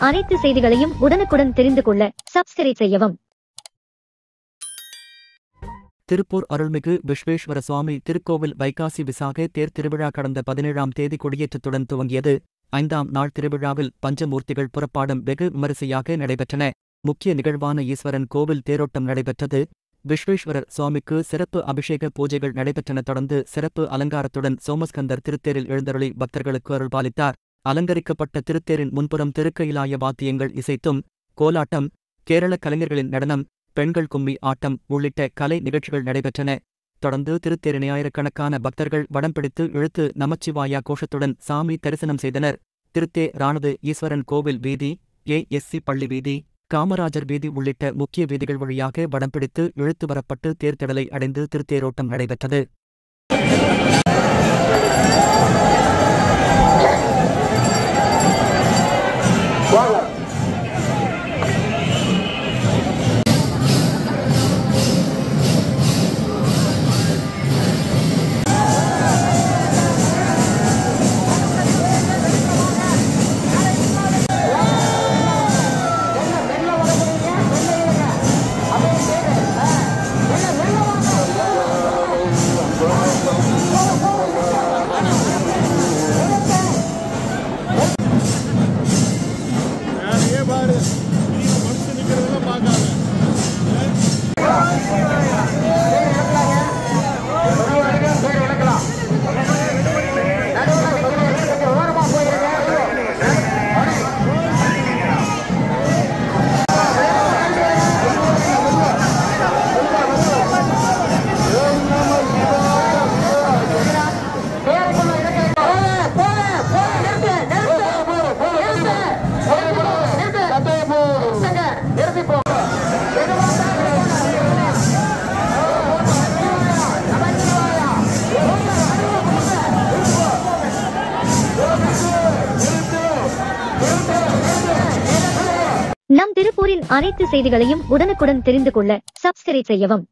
அனைத்து செய்திகளையும் உடனுக்குடன் தெரிந்து கொள்ள சப்ஸ்கிரைப் செய்யவும். திருப்பூர் அருள்மிகு விஸ்வேஸ்வர சுவாமி திருக்கோவில் வைகாசி விசாக தேர் திருவிழா கடந்த 17ஆம் தேதி கொடியேற்றத்துடன் துவங்கியது. 5ஆம் நாள் திருவிழாவில் பஞ்சமூர்த்திகள் புறப்பாடும் வெகு விமரிசையாக நடைபெற்றன. முக்கிய நிகழ்வான ஈஸ்வரன் கோவில் தேரோட்டம் நடைபெற்றது. விஸ்வேஸ்வரர் சுவாமிக்கு சிறப்பு அபிஷேக பூஜைகள் நடைபெற்றன. தொடர்ந்து சிறப்பு அலங்காரத்துடன் சோமஸ்கந்தர் திருத்தேரில் எழுந்தருளி பக்தர்களுக்கு அருள்பாலித்தார். அலங்கரிக்கப்பட்ட திருத்தேரின் முன்புறம் திருக்கயிலாய வாத்தியங்கள் இசைத்தும், கோலாட்டம், கேரள கலைஞர்களின் நடனம், பெண்கள் கும்மி ஆட்டம் உள்ளிட்ட கலை நிகழ்ச்சிகள் நடைபெற்றன. தொடர்ந்து திருத்தேரினை ஆயிரக்கணக்கான பக்தர்கள் வடம் பிடித்து இழுத்து நமச்சிவாயா கோஷத்துடன் சாமி தரிசனம் செய்தனர். திருத்தேரானது ஈஸ்வரன் கோவில் வீதி, ஏஎஸ்சி பள்ளி வீதி, காமராஜர் வீதி உள்ளிட்ட முக்கிய வீதிகள் வழியாக வடம் பிடித்து இழுத்து வரப்பட்டு தேர்திடலை அடைந்து திருத்தேரோட்டம் நடைபெற்றது. நம் திருப்பூரின் அனைத்து செய்திகளையும் உடனுக்குடன் தெரிந்து கொள்ள சப்ஸ்கிரைப் செய்யவும்.